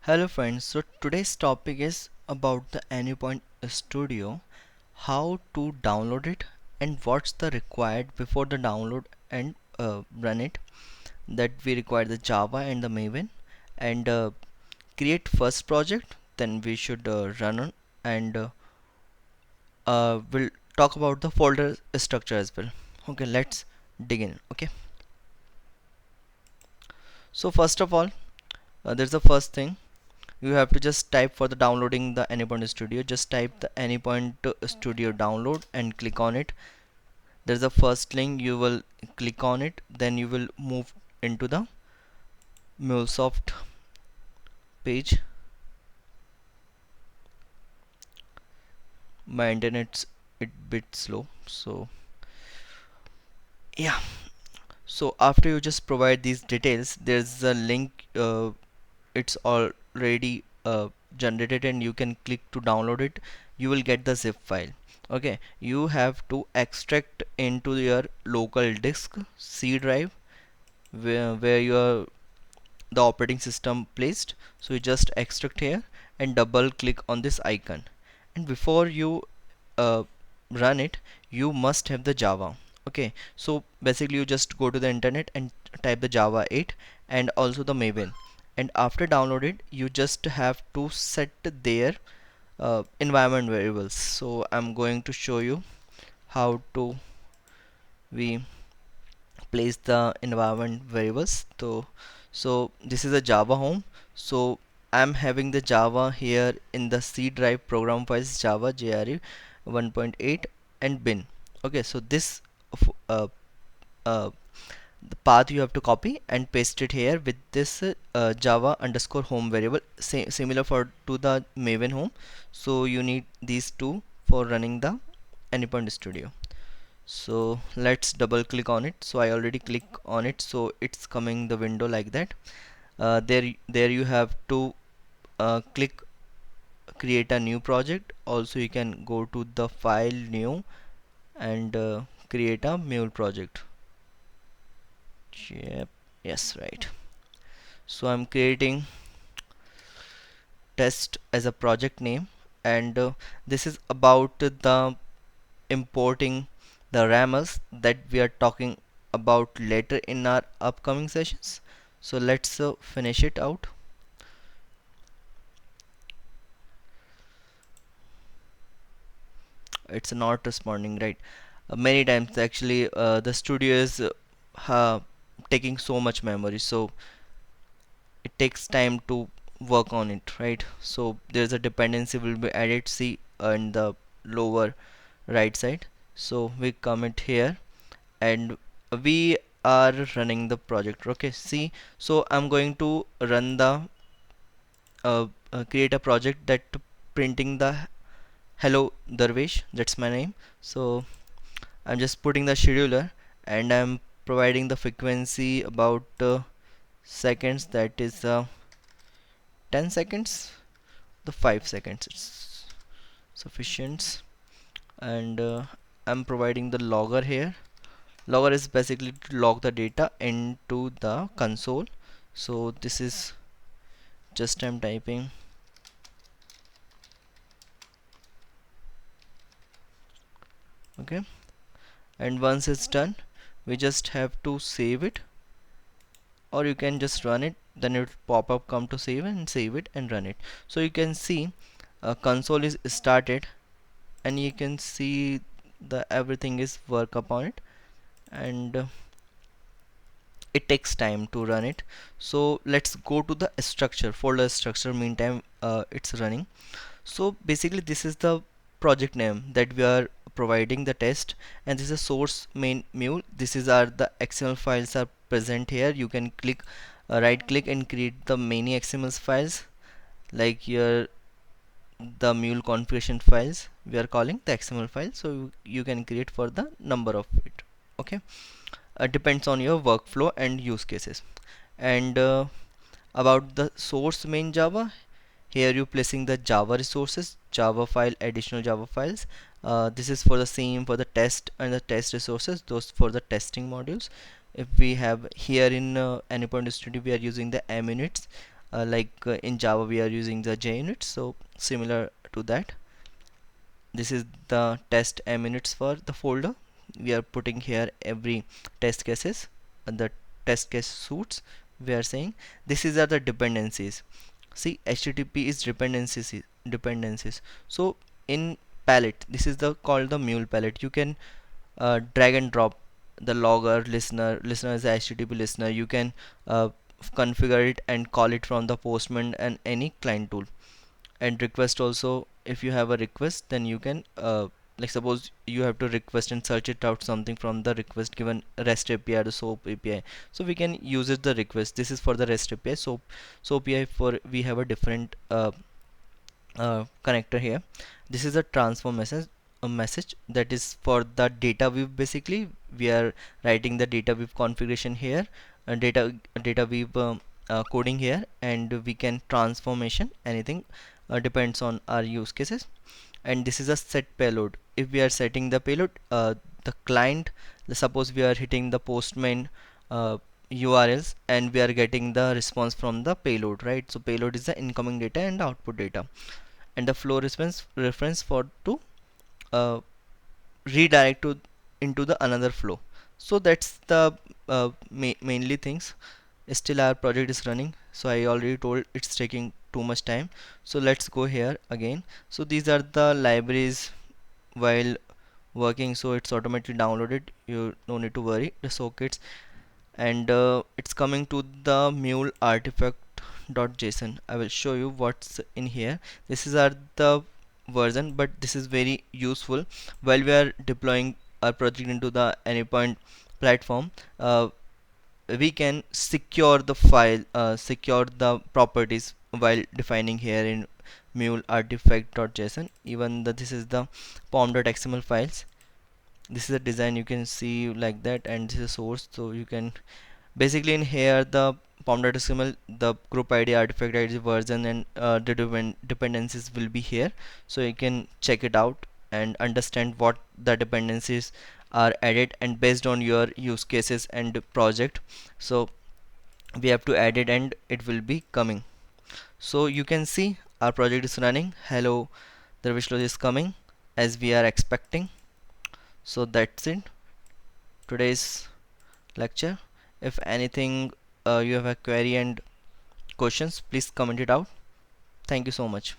Hello friends, so today's topic is about the Anypoint Studio, how to download it and what's the required before the download and run it. That we require the Java and the Maven and create first project, then we should run on and we'll talk about the folder structure as well. Okay, let's dig in. Okay, so first of all, there's the first thing you have to just type for the downloading the Anypoint Studio. Just type the Anypoint Studio download and click on it. There's the first link, you will click on it, then you will move into the Mulesoft page. My internet's a bit slow, so yeah. So after you just provide these details, there's a link, it's already generated and you can click to download it. You will get the zip file. Okay, you have to extract into your local disk C drive where your the operating system placed. So you just extract here and double click on this icon, and before you uh, run it, you must have the Java. Okay, so basically you just go to the internet and type the Java 8 and also the Maven, and after downloaded you just have to set their environment variables. So I'm going to show you how to we place the environment variables. So this is a Java home. So I'm having the Java here in the C drive program files Java JRE 1.8 and bin. Okay, so this uh, uh, the path you have to copy and paste it here with this Java underscore home variable, similar for to the Maven home. So you need these two for running the Anypoint Studio. So let's double click on it. So I already click on it, so it's coming the window like that. There you have to click create a new project. Also you can go to the file new and create a mule project. Yep, yes, right. So I'm creating test as a project name, and this is about the importing the rammers that we are talking about later in our upcoming sessions. So let's finish it out. It's not responding, right? Many times actually the studio is taking so much memory, so it takes time to work on it, right? So there's a dependency will be added, see in the lower right side. So we comment here and we are running the project. Okay, see, so I'm going to run the create a project that printing the hello Darvish, that's my name. So I'm just putting the scheduler and I'm providing the frequency about seconds, that is 10 seconds, the 5 seconds it's sufficient. And I'm providing the logger here. Logger is basically to log the data into the console. So this is just I'm typing. Okay, and once it's done, we just have to save it, or you can just run it, then it will pop up come to save it and run it. So you can see console is started and you can see the everything is work upon it, and it takes time to run it. So let's go to the structure, folder structure. Meantime it's running. So basically this is the project name that we are providing the test, and this is a source main mule. This is our the XML files are present here. You can click right click and create the many XML files, like here the mule configuration files we are calling the XML file. So you can create for the number of it. Okay, depends on your workflow and use cases. And about the source main Java, here you placing the Java resources, Java file, additional Java files. This is for the same for the test and the test resources, those for the testing modules. If we have here in Anypoint Studio, we are using the munits. in Java we are using the JUnit, so similar to that. This is the test minutes for the folder. We are putting here every test cases and the test case suits. We are saying this is are the dependencies. See, HTTP is dependencies. So in palette, this is the called the mule palette. You can drag and drop the logger listener is a HTTP listener. You can configure it and call it from the postman and any client tool. And request also, if you have a request, then you can like suppose you have to request and search it out something from the request given REST API or the SOAP API, so we can use it the request. This is for the REST API. SOAP API, for we have a different connector here. This is a transform message, a message that is for the data weave. Basically we are writing the data weave configuration here, data weave coding here, and we can transformation anything, depends on our use cases. And this is a set payload. If we are setting the payload, the client, suppose we are hitting the postman URLs and we are getting the response from the payload, right? So payload is the incoming data and output data, and the flow reference for to uh, redirect to into the another flow. So that's the mainly things. Still our project is running, so I already told it's taking too much time. So let's go here again. So these are the libraries while working, so it's automatically downloaded, you no need to worry. The sockets, and it's coming to the mule artifact.json. I will show you what's in here. This is our the version, but this is very useful while we are deploying our project into the Anypoint platform. We can secure the file, secure the properties while defining here in mule artifact.json. Even this is the pom.xml files. This is a design, you can see like that, and this is source. So you can basically in here the pom.xml, the group id, artifact id, version, and the dependencies will be here, so you can check it out and understand what the dependencies are added and based on your use cases and project. So we have to add it and it will be coming. So you can see our project is running. Hello, the Vishlo is coming as we are expecting. So that's it, today's lecture. If anything, you have a query and questions, please comment it out. Thank you so much.